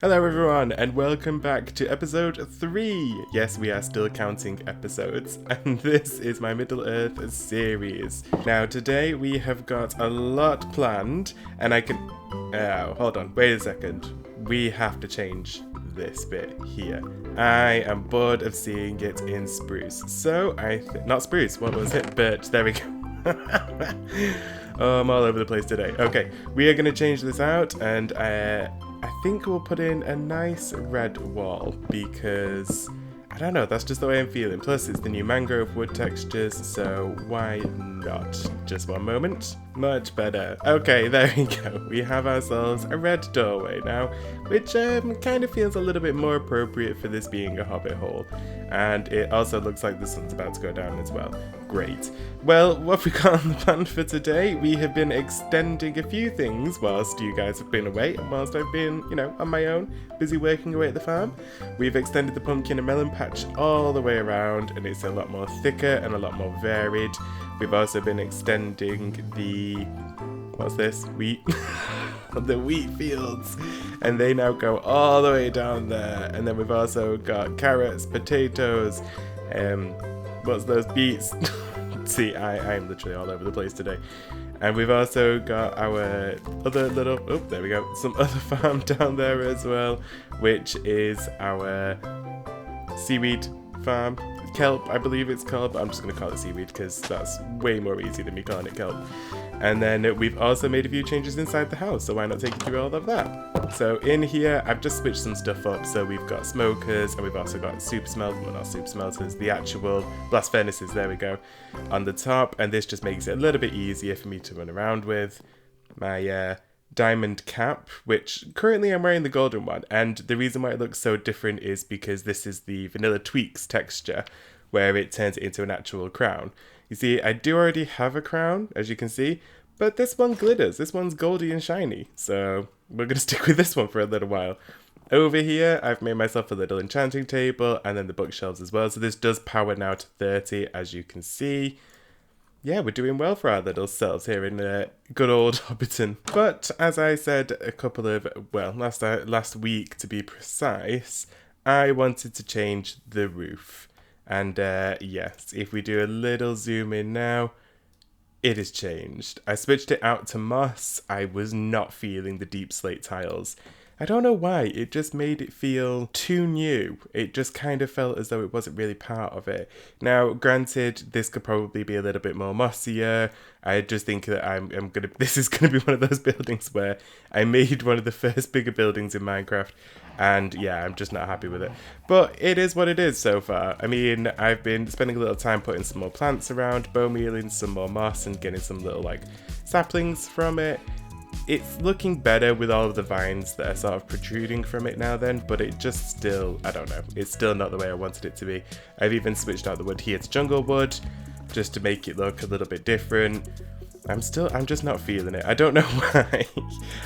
Hello everyone and welcome back to episode 3. Yes, we are still counting episodes and this is my Middle-earth series. Now today we have got a lot planned and I can... Oh, hold on, wait a second. We have to change this bit here. I am bored of seeing it in spruce. So not spruce, what was it? Birch, there we go. Oh, I'm all over the place today. Okay, we are going to change this out and I think we'll put in a nice red wall because, I don't know, that's just the way I'm feeling. Plus, it's the new mangrove wood textures, so why not? Just one moment. Much better. Okay, there we go. We have ourselves a red doorway now, which kind of feels a little bit more appropriate for this being a Hobbit hole. And it also looks like the sun's about to go down as well. Great. Well, what have we got on the plan for today? We have been extending a few things whilst you guys have been away, and whilst I've been, on my own, busy working away at the farm. We've extended the pumpkin and melon patch all the way around, and it's a lot more thicker and a lot more varied. We've also been extending the, what's this? Wheat? The wheat fields. And they now go all the way down there. And then we've also got carrots, potatoes, what's those, beets? See, I'm literally all over the place today. And we've also got our other little, oh, there we go, some other farm down there as well, which is our seaweed farm. Kelp, I believe it's called, but I'm just going to call it seaweed because that's way more easy than me calling it kelp. And then we've also made a few changes inside the house, so why not take you through all of that? So in here, I've just switched some stuff up. So we've got smokers, and we've also got super smelters, well, not super smelters, the actual blast furnaces, there we go, on the top. And this just makes it a little bit easier for me to run around with. My diamond cap, which currently I'm wearing the golden one, and the reason why it looks so different is because this is the vanilla tweaks texture where it turns it into an actual crown. You see, I do already have a crown, as you can see, but this one glitters. This one's goldy and shiny, so we're gonna stick with this one for a little while. Over here, I've made myself a little enchanting table and then the bookshelves as well, so this does power now to 30, as you can see. Yeah, we're doing well for our little selves here in good old Hobbiton. But as I said last week to be precise, I wanted to change the roof. And yes, if we do a little zoom in now, it has changed. I switched it out to moss. I was not feeling the deep slate tiles. I don't know why, it just made it feel too new. It just kind of felt as though it wasn't really part of it. Now, granted, this could probably be a little bit more mossier. I just think that this is gonna be one of those buildings where I made one of the first bigger buildings in Minecraft, and yeah, I'm just not happy with it. But it is what it is so far. I mean, I've been spending a little time putting some more plants around, bone mealing some more moss and getting some little saplings from it. It's looking better with all of the vines that are sort of protruding from it now then, but it just still, I don't know, it's still not the way I wanted it to be. I've even switched out the wood here to jungle wood, just to make it look a little bit different. I'm just not feeling it. I don't know why.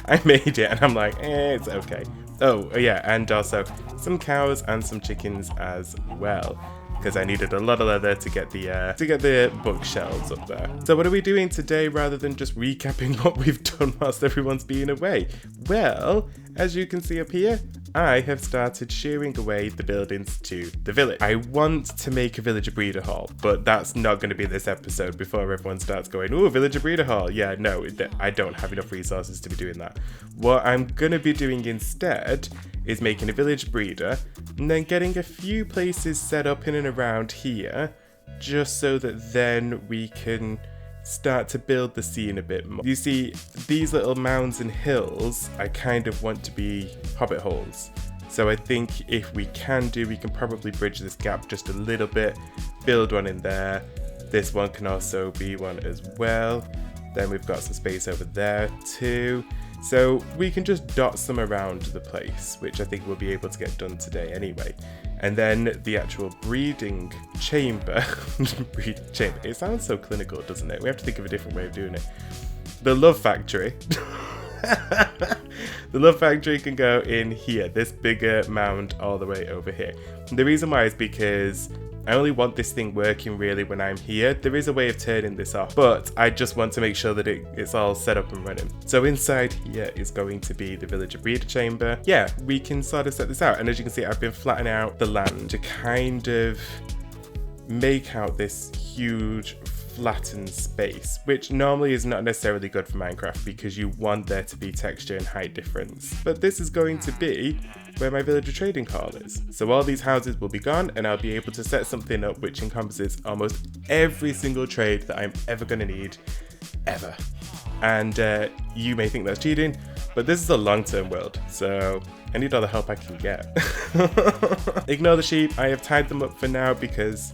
I made it and I'm like, it's okay. Oh yeah, and also some cows and some chickens as well, because I needed a lot of leather to get the bookshelves up there. So what are we doing today rather than just recapping what we've done whilst everyone's been away? Well, as you can see up here, I have started shearing away the buildings to the village. I want to make a villager breeder hall, but that's not going to be this episode before everyone starts going, ooh, villager breeder hall. Yeah, no, I don't have enough resources to be doing that. What I'm going to be doing instead is making a village breeder and then getting a few places set up in and around here just so that then we can start to build the scene a bit more. You see, these little mounds and hills I kind of want to be Hobbit holes. So I think if we can probably bridge this gap just a little bit, build one in there. This one can also be one as well. Then we've got some space over there too. So we can just dot some around the place, which I think we'll be able to get done today anyway. And then the actual breeding chamber, it sounds so clinical, doesn't it? We have to think of a different way of doing it. The love factory. The love factory can go in here, this bigger mound all the way over here. And the reason why is because I only want this thing working really when I'm here. There is a way of turning this off, but I just want to make sure that it's all set up and running. So inside here is going to be the villager breeder chamber. Yeah, we can sort of set this out. And as you can see, I've been flattening out the land to kind of make out this huge flattened space, which normally is not necessarily good for Minecraft because you want there to be texture and height difference. But this is going to be where my villager trading hall is. So all these houses will be gone and I'll be able to set something up which encompasses almost every single trade that I'm ever going to need, ever. And you may think that's cheating, but this is a long-term world, so I need all the help I can get. Ignore the sheep, I have tied them up for now because,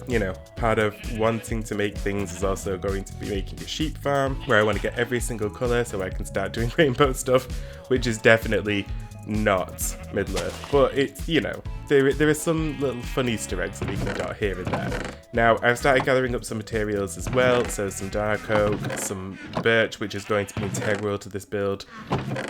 you know, part of wanting to make things is also going to be making a sheep farm where I want to get every single colour so I can start doing rainbow stuff, which is definitely not Middle-earth, but it's, you know, there are some little fun Easter eggs that we can dot here and there. Now, I've started gathering up some materials as well, so some dark oak, some birch, which is going to be integral to this build.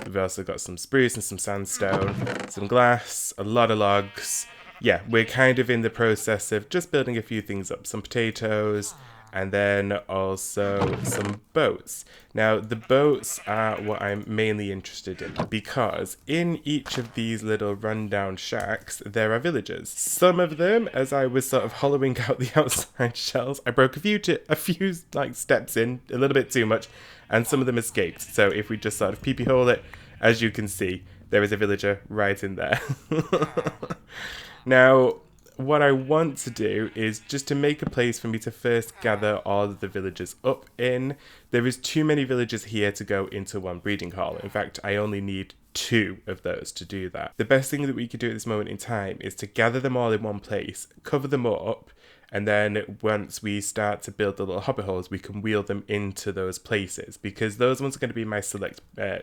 We've also got some spruce and some sandstone, some glass, a lot of logs. Yeah, we're kind of in the process of just building a few things up. Some potatoes, and then also some boats. Now, the boats are what I'm mainly interested in, because in each of these little rundown shacks, there are villagers. Some of them, as I was sort of hollowing out the outside shells, I broke a few like steps in, a little bit too much, and some of them escaped. So if we just sort of peepee hole it, as you can see, there is a villager right in there. Now, what I want to do is just to make a place for me to first gather all of the villagers up in. There is too many villagers here to go into one breeding hall. In fact, I only need 2 of those to do that. The best thing that we could do at this moment in time is to gather them all in one place, cover them up, and then once we start to build the little hobbit holes, we can wheel them into those places, because those ones are going to be my select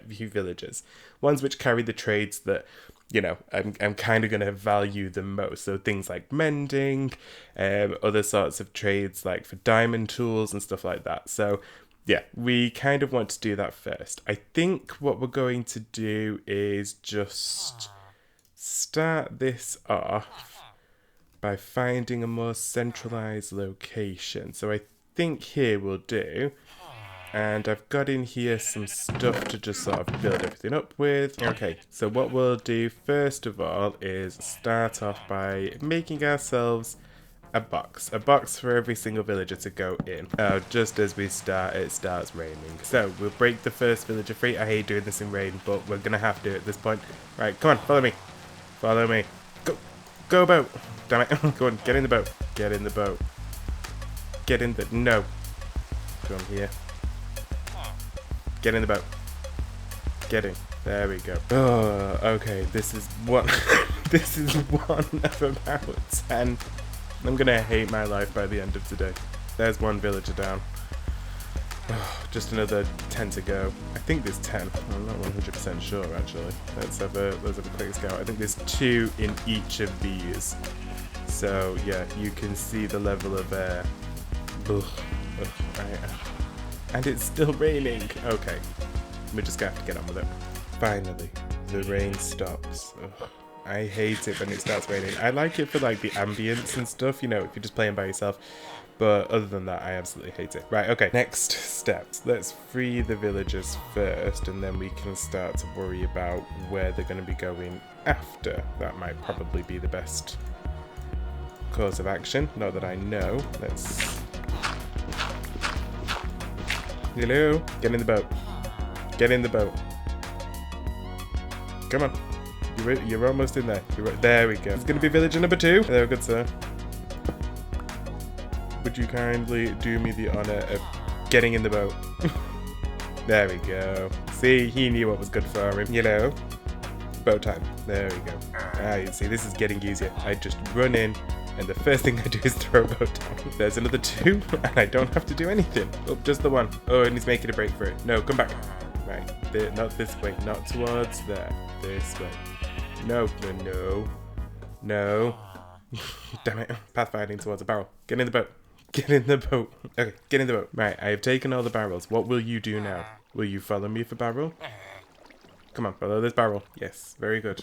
few villagers. Ones which carry the trades that, you know, I'm kind of going to value the most. So things like mending, other sorts of trades like for diamond tools and stuff like that. So yeah, we kind of want to do that first. I think what we're going to do is just start this off by finding a more centralized location. So I think here we'll do. And I've got in here some stuff to just sort of build everything up with. Okay, so what we'll do first of all is start off by making ourselves a box for every single villager to go in. Just as we start, it starts raining. So we'll break the first villager free. I hate doing this in rain, but we're gonna have to at this point. Right, come on, follow me. Follow me. Go boat. Damn it. Go on, get in the boat. Get in the boat. Get in the... No. Come here. Get in the boat. Get in. There we go. Oh, okay. This is one... this is one of about 10. I'm gonna hate my life by the end of today. There's one villager down. Oh, just another 10 to go. I think there's 10. I'm not 100% sure, actually. Let's have a quick scout. I think there's 2 in each of these. So, yeah, you can see the level of air. And it's still raining. Okay. We're just gonna have to get on with it. Finally, the rain stops. Ugh. I hate it when it starts raining. I like it for, like, the ambience and stuff, you know, if you're just playing by yourself. But other than that, I absolutely hate it. Right, okay. Next steps. Let's free the villagers first, and then we can start to worry about where they're going to be going after. That might probably be the best course of action. Not that I know. Let's... Hello? Get in the boat. Get in the boat. Come on. You're almost in there. There we go. It's going to be villager number 2. There, good sir. Would you kindly do me the honour of getting in the boat? There we go. See, he knew what was good for him. You know? Boat time. There we go. Ah, you see, this is getting easier. I just run in, and the first thing I do is throw a boat down. There's another 2, and I don't have to do anything. Oh, just the 1. Oh, and he's making a break for it. No, come back. Right. Not this way. Not towards there. This way. No. Damn it. Pathfinding towards a barrel. Get in the boat. Get in the boat. Okay, get in the boat. Right, I have taken all the barrels. What will you do now? Will you follow me for barrel? Come on, follow this barrel. Yes, very good.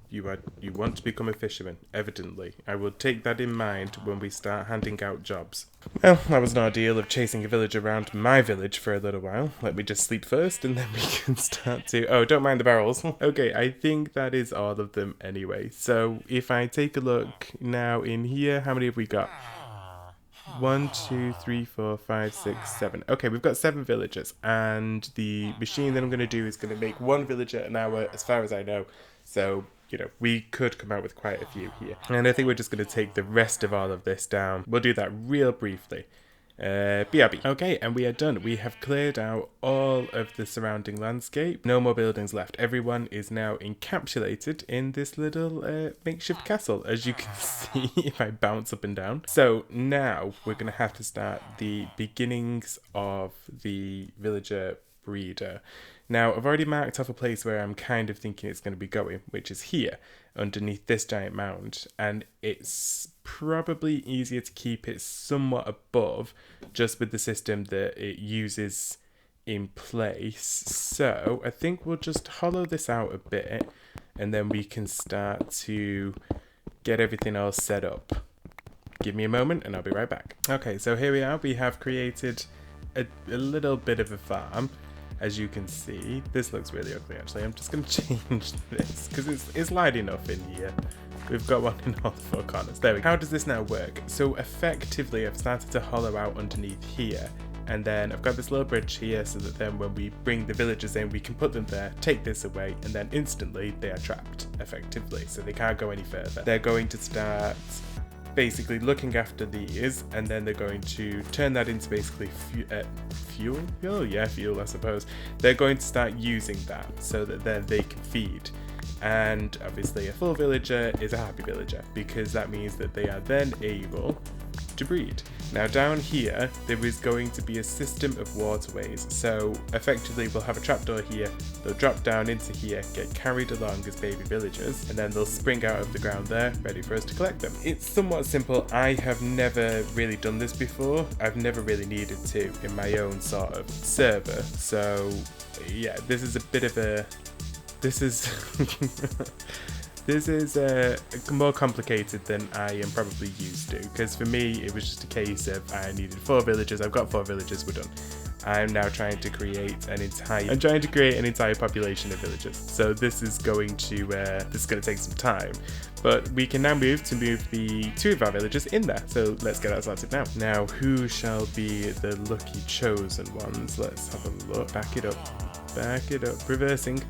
You want to become a fisherman, evidently. I will take that in mind when we start handing out jobs. Well, that was an ordeal of chasing a village around my village for a little while. Let me just sleep first and then we can start to... Oh, don't mind the barrels. Okay, I think that is all of them anyway. So if I take a look now in here, how many have we got? 1, 2, 3, 4, 5, 6, 7. Okay, we've got 7 villagers, and the machine that I'm going to do is going to make 1 villager an hour, as far as I know. So, you know, we could come out with quite a few here. And I think we're just going to take the rest of all of this down. We'll do that real briefly. BRB. Okay, and we are done. We have cleared out all of the surrounding landscape. No more buildings left. Everyone is now encapsulated in this little makeshift castle, as you can see if I bounce up and down. So now we're going to have to start the beginnings of the villager breeder. Now, I've already marked off a place where I'm kind of thinking it's going to be going, which is here, underneath this giant mound. And it's probably easier to keep it somewhat above, just with the system that it uses in place. So, I think we'll just hollow this out a bit, and then we can start to get everything all set up. Give me a moment, and I'll be right back. Okay, so here we are. We have created a little bit of a farm. As you can see, this looks really ugly actually. I'm just going to change this because it's light enough in here. We've got one in all 4 corners. There we go. How does this now work? So effectively I've started to hollow out underneath here, and then I've got this little bridge here so that then when we bring the villagers in, we can put them there, take this away, and then instantly they are trapped effectively, so they can't go any further. They're going to start basically looking after these, and then they're going to turn that into basically fuel? Oh yeah, fuel I suppose. They're going to start using that so that then they can feed. And obviously a full villager is a happy villager, because that means that they are then able to breed. Now down here, there is going to be a system of waterways. So effectively we'll have a trapdoor here, they'll drop down into here, get carried along as baby villagers, and then they'll spring out of the ground there, ready for us to collect them. It's somewhat simple. I have never really done this before. I've never really needed to in my own sort of server. So yeah, this is a bit of a... This is... This is more complicated than I am probably used to, because for me it was just a case of I needed 4 villagers, I've got 4 villagers, we're done. I'm now trying to create an entire population of villagers. So this is going to take some time, but we can now move the 2 of our villagers in there. So let's get that started now. Now, who shall be the lucky chosen ones? Let's have a look. Back it up, reversing.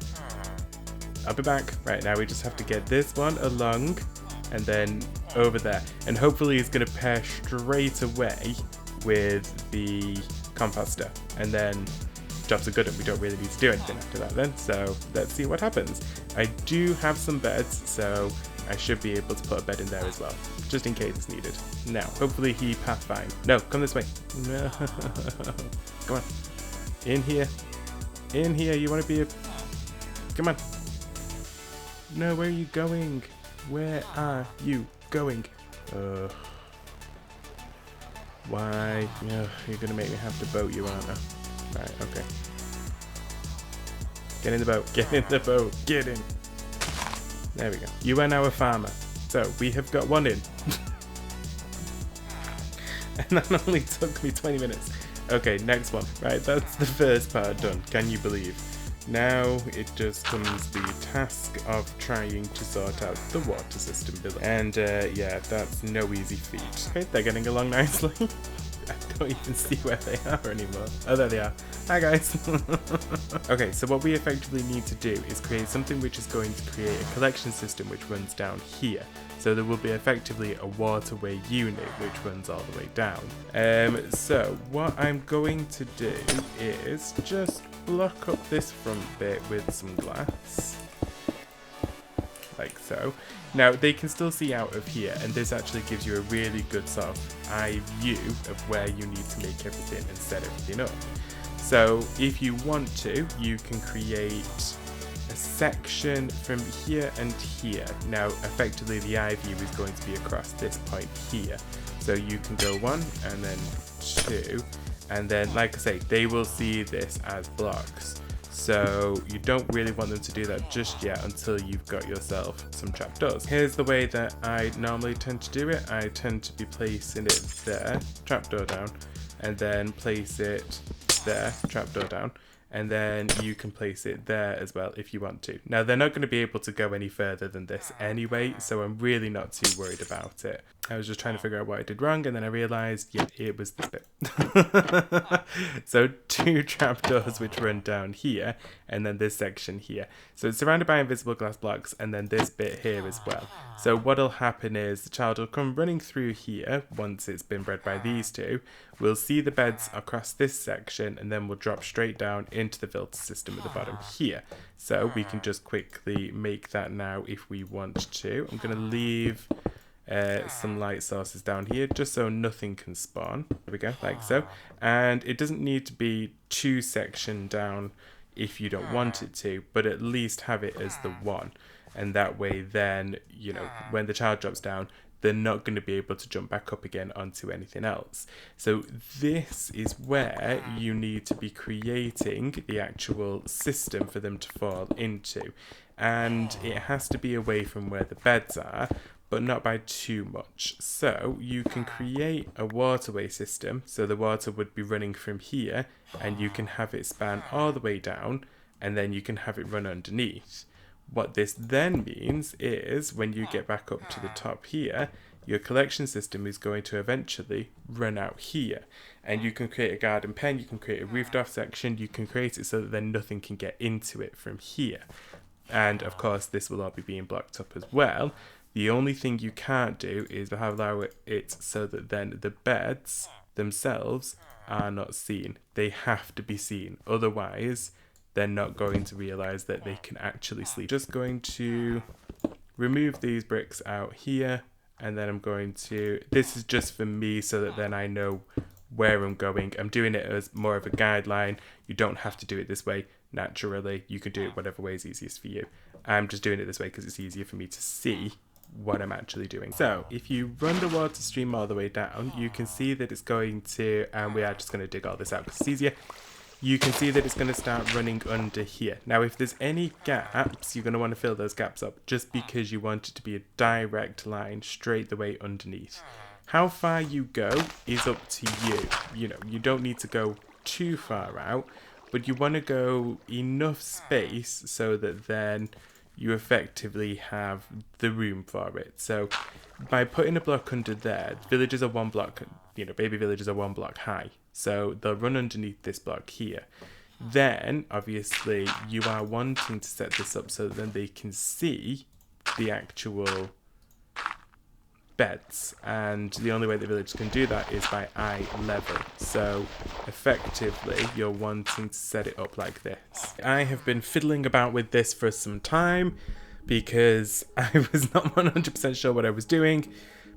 I'll be back. Right, now we just have to get this one along and then over there. And hopefully it's going to pair straight away with the composter. And then jobs are good and we don't really need to do anything after that then. So let's see what happens. I do have some beds, so I should be able to put a bed in there as well, just in case it's needed. Now, hopefully he passed fine. No, come this way. No. Come on. In here. In here. You want to be a... Come on. No, where are you going? Where are you going? Why? You're gonna make me have to boat you, aren't I? Right, okay. Get in the boat. Get in the boat. Get in. There we go. You are now a farmer. So, we have got one in. And that only took me 20 minutes. Okay, next one. Right, that's the first part done. Can you believe? Now it just comes the task of trying to sort out the water system below. And yeah, that's no easy feat. Okay, they're getting along nicely. I don't even see where they are anymore. Oh, there they are. Hi guys. Okay, so what we effectively need to do is create something which is going to create a collection system which runs down here. So there will be effectively a waterway unit which runs all the way down. So what I'm going to do is just block up this front bit with some glass. Like so. Now they can still see out of here, and this actually gives you a really good sort of eye view of where you need to make everything and set everything up. So if you want to, you can create a section from here and here. Now effectively the eye view is going to be across this point here. So you can go 1 and then 2, and then like I say, they will see this as blocks. So you don't really want them to do that just yet until you've got yourself some trapdoors. Here's the way that I normally tend to do it. I tend to be placing it there, trapdoor down, and then place it there, trapdoor down, and then you can place it there as well if you want to. Now they're not going to be able to go any further than this anyway, so I'm really not too worried about it. I was just trying to figure out what I did wrong, and then I realised, yeah, it was this bit. So 2 trapdoors which run down here, and then this section here. So it's surrounded by invisible glass blocks, and then this bit here as well. So what'll happen is the child will come running through here once it's been bred by these 2. We'll see the beds across this section, and then we'll drop straight down into the filter system at the bottom here. So we can just quickly make that now if we want to. I'm going to leave some light sources down here just so nothing can spawn. There we go, like so. And it doesn't need to be 2 section down if you don't want it to, but at least have it as the 1. And that way then, you know, when the child drops down, they're not going to be able to jump back up again onto anything else. So this is where you need to be creating the actual system for them to fall into. And it has to be away from where the beds are, but not by too much. So you can create a waterway system. So the water would be running from here, and you can have it span all the way down, and then you can have it run underneath. What this then means is when you get back up to the top here, your collection system is going to eventually run out here. And you can create a garden pen, you can create a roofed off section, you can create it so that then nothing can get into it from here. And of course this will all be being blocked up as well. The only thing you can't do is allow it so that then the beds themselves are not seen. They have to be seen, otherwise they're not going to realise that they can actually sleep. Just going to remove these bricks out here, and then I'm going to, this is just for me so that then I know where I'm going. I'm doing it as more of a guideline. You don't have to do it this way naturally. You can do it whatever way is easiest for you. I'm just doing it this way because it's easier for me to see what I'm actually doing. So if you run the water stream all the way down, you can see that it's going to, and we are just going to dig all this out because it's easier. You can see that it's going to start running under here. Now if there's any gaps, you're going to want to fill those gaps up just because you want it to be a direct line straight the way underneath. How far you go is up to you. You know, you don't need to go too far out, but you want to go enough space so that then you effectively have the room for it. So by putting a block under there, villages are 1 block, you know, baby villages are 1 block high. So they'll run underneath this block here. Then, obviously, you are wanting to set this up so that then they can see the actual beds. And the only way the village can do that is by eye level. So, effectively, you're wanting to set it up like this. I have been fiddling about with this for some time because I was not 100% sure what I was doing.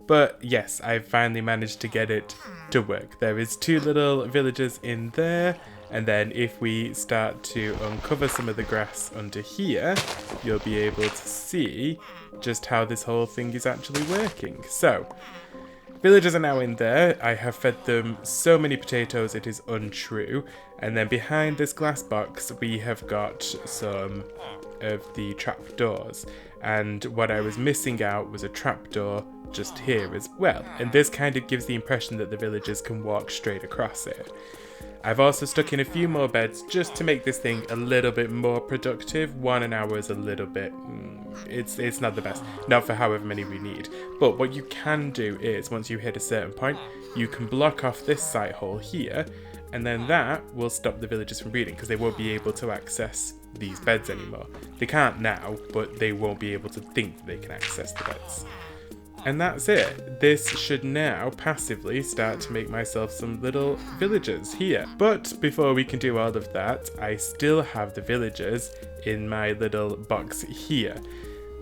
But yes, I finally managed to get it to work. There is 2 little villages in there, and then if we start to uncover some of the grass under here, you'll be able to see just how this whole thing is actually working. So, villagers are now in there. I have fed them so many potatoes it is untrue. And then behind this glass box we have got some of the trapdoors. And what I was missing out was a trapdoor just here as well. And this kind of gives the impression that the villagers can walk straight across it. I've also stuck in a few more beds just to make this thing a little bit more productive. 1 an hour is a little bit, it's not the best, not for however many we need. But what you can do is, once you hit a certain point, you can block off this sight hole here, and then that will stop the villagers from breeding because they won't be able to access these beds anymore. They can't now, but they won't be able to think that they can access the beds. And that's it. This should now passively start to make myself some little villagers here. But before we can do all of that, I still have the villagers in my little box here.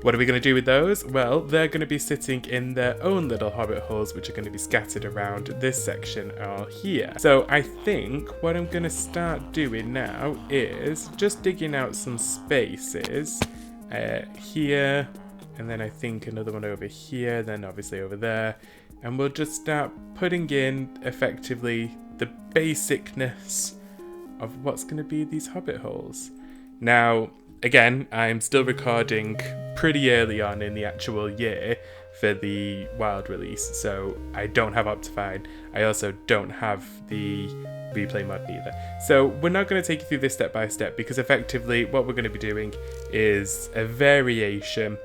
What are we going to do with those? Well, they're going to be sitting in their own little hobbit holes, which are going to be scattered around this section or here. So I think what I'm going to start doing now is just digging out some spaces here, and then I think another one over here, then obviously over there. And we'll just start putting in, effectively, the basicness of what's going to be these hobbit holes. Now, again, I'm still recording pretty early on in the actual year for the Wild release, so I don't have Optifine. I also don't have the replay mod either. So we're not going to take you through this step by step, because effectively what we're going to be doing is a variation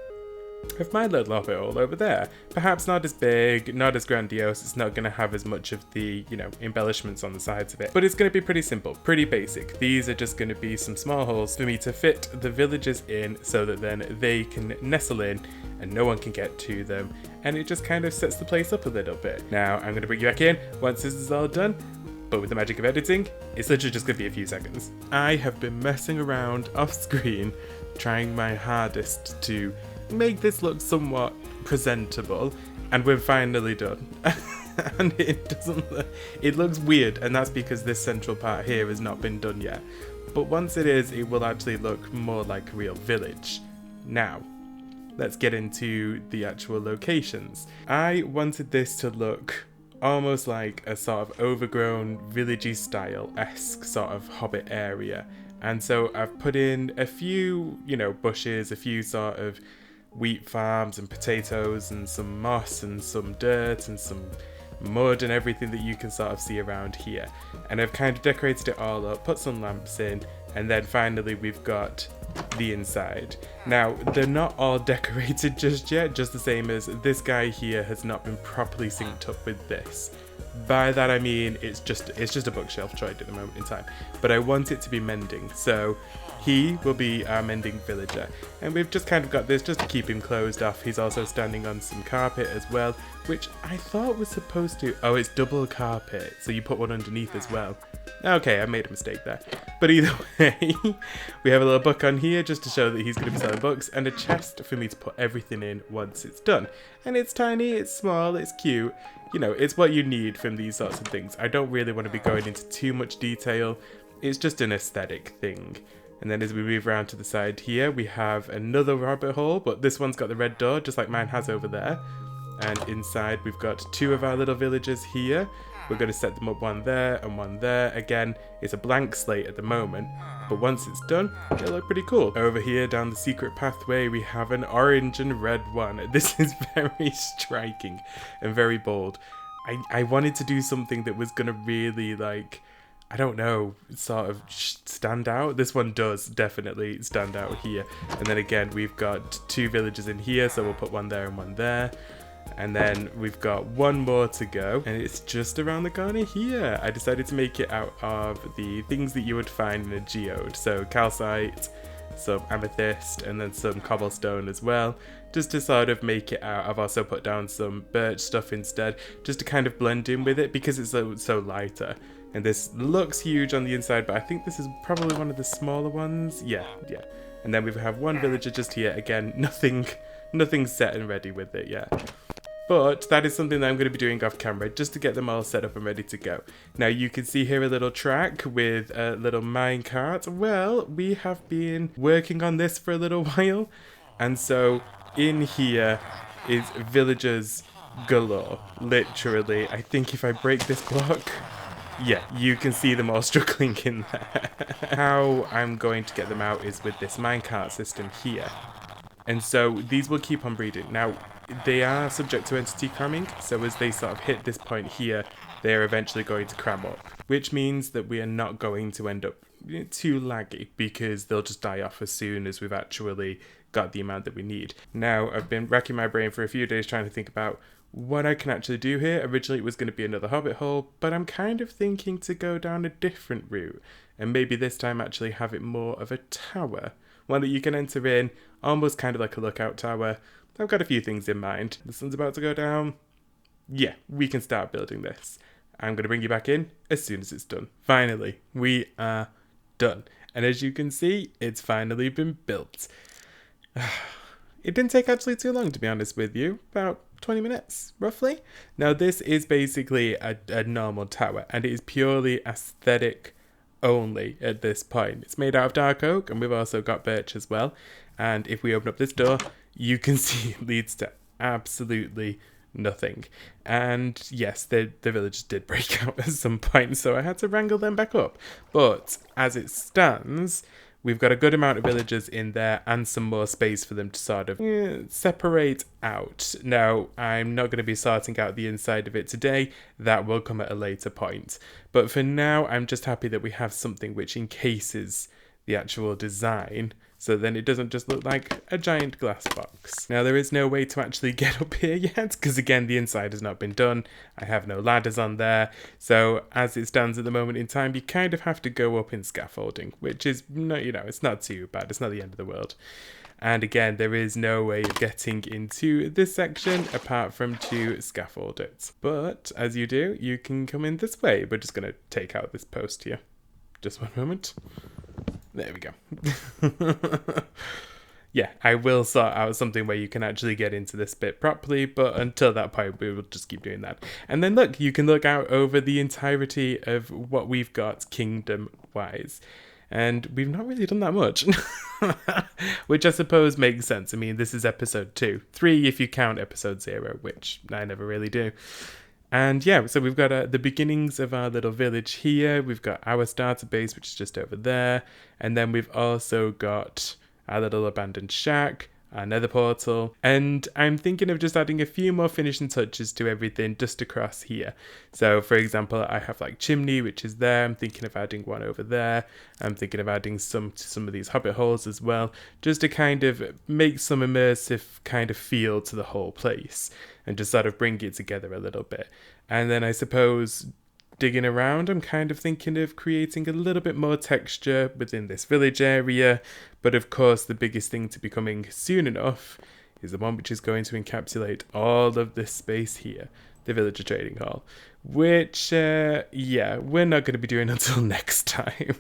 of my little Hobbit Hole over there. Perhaps not as big, not as grandiose, it's not going to have as much of the, embellishments on the sides of it, but it's going to be pretty simple, pretty basic. These are just going to be some small holes for me to fit the villagers in so that then they can nestle in and no one can get to them, and it just kind of sets the place up a little bit. Now I'm going to bring you back in once this is all done, but with the magic of editing, it's literally just going to be a few seconds. I have been messing around off screen, trying my hardest to make this look somewhat presentable, and we're finally done. And it looks weird, and that's because this central part here has not been done yet. But once it is, it will actually look more like a real village. Now, let's get into the actual locations. I wanted this to look almost like a sort of overgrown villagey style-esque sort of hobbit area. And so I've put in a few, bushes, a few sort of wheat farms and potatoes and some moss and some dirt and some mud and everything that you can sort of see around here. And I've kind of decorated it all up, put some lamps in, and then finally we've got the inside. Now, they're not all decorated just yet, just the same as this guy here has not been properly synced up with this. By that I mean it's just a bookshelf droid at the moment in time, but I want it to be mending, so he will be our mending villager, and we've just kind of got this just to keep him closed off. He's also standing on some carpet as well, which I thought was supposed to, oh, it's double carpet, so you put one underneath as well. Okay, I made a mistake there, but either way, we have a little book on here just to show that he's going to be selling books, and a chest for me to put everything in once it's done. And it's tiny, it's small, it's cute, it's what you need from these sorts of things. I don't really want to be going into too much detail, it's just an aesthetic thing. And then as we move around to the side here, we have another Hobbit Hole, but this one's got the red door, just like mine has over there. And inside we've got two of our little villagers here. We're going to set them up, one there and one there. Again, it's a blank slate at the moment, but once it's done, it'll look pretty cool. Over here down the secret pathway, we have an orange and red one. This is very striking and very bold. I wanted to do something that was going to really, I don't know, sort of stand out. This one does definitely stand out here. And then again, we've got two villagers in here, so we'll put one there and one there. And then we've got one more to go, and it's just around the corner here. I decided to make it out of the things that you would find in a geode. So calcite, some amethyst, and then some cobblestone as well, just to sort of make it out. I've also put down some birch stuff instead, just to kind of blend in with it because it's so lighter. And this looks huge on the inside, but I think this is probably one of the smaller ones. Yeah. And then we have one villager just here. Again, nothing set and ready with it yet. But that is something that I'm going to be doing off camera, just to get them all set up and ready to go. Now you can see here a little track with a little minecart. Well, we have been working on this for a little while. And so in here is villagers galore, literally. I think if I break this block, yeah, you can see them all struggling in there. How I'm going to get them out is with this minecart system here. And so these will keep on breeding. Now, they are subject to entity cramming, so as they sort of hit this point here, they are eventually going to cram up, which means that we are not going to end up too laggy, because they'll just die off as soon as we've actually got the amount that we need. Now, I've been racking my brain for a few days trying to think about what I can actually do here. Originally it was going to be another Hobbit Hole, but I'm kind of thinking to go down a different route, and maybe this time actually have it more of a tower, one that you can enter in, almost kind of like a lookout tower. I've got a few things in mind. The sun's about to go down. Yeah, we can start building this. I'm going to bring you back in as soon as it's done. Finally, we are done. And as you can see, it's finally been built. It didn't take actually too long, to be honest with you. About 20 minutes, roughly. Now, this is basically a normal tower, and it is purely aesthetic only at this point. It's made out of dark oak, and we've also got birch as well. And if we open up this door, you can see it leads to absolutely nothing. And yes, the villagers did break out at some point, so I had to wrangle them back up. But as it stands, we've got a good amount of villagers in there and some more space for them to sort of separate out. Now, I'm not going to be sorting out the inside of it today. That will come at a later point. But for now, I'm just happy that we have something which encases the actual design, so then it doesn't just look like a giant glass box. Now, there is no way to actually get up here yet, because again, the inside has not been done. I have no ladders on there. So as it stands at the moment in time, you kind of have to go up in scaffolding, which is, not, it's not too bad. It's not the end of the world. And again, there is no way of getting into this section apart from to scaffold it. But as you do, you can come in this way. We're just going to take out this post here. Just one moment. There we go. Yeah, I will sort out something where you can actually get into this bit properly, but until that point, we will just keep doing that. And then look, you can look out over the entirety of what we've got kingdom-wise. And we've not really done that much, which I suppose makes sense. I mean, this is episode 2. 3 if you count episode 0, which I never really do. And yeah, so we've got the beginnings of our little village here. We've got our starter base, which is just over there. And then we've also got our little abandoned shack, our nether portal. And I'm thinking of just adding a few more finishing touches to everything just across here. So for example, I have like chimney, which is there. I'm thinking of adding one over there. I'm thinking of adding some to some of these Hobbit Holes as well, just to kind of make some immersive kind of feel to the whole place and just sort of bring it together a little bit. And then I suppose digging around, I'm kind of thinking of creating a little bit more texture within this village area. But of course, the biggest thing to be coming soon enough is the one which is going to encapsulate all of this space here, the villager trading hall, which, yeah, we're not going to be doing until next time,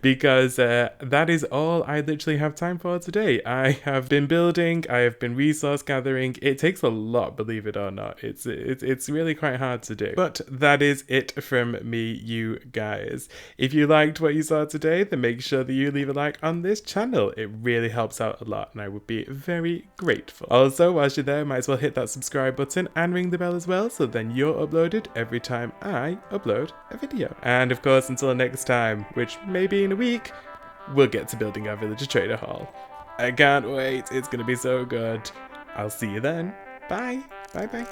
because that is all I literally have time for today. I have been building, I have been resource gathering. It takes a lot, believe it or not. It's really quite hard to do. But that is it from me, you guys. If you liked what you saw today, then make sure that you leave a like on this channel. It really helps out a lot, and I would be very grateful. Also, whilst you're there, might as well hit that subscribe button and ring the bell as well, so then you're uploaded every time I upload a video. And of course, until next time, which may be in a week, we'll get to building our villager trader hall. I can't wait. It's gonna be so good. I'll see you then. Bye. Bye bye.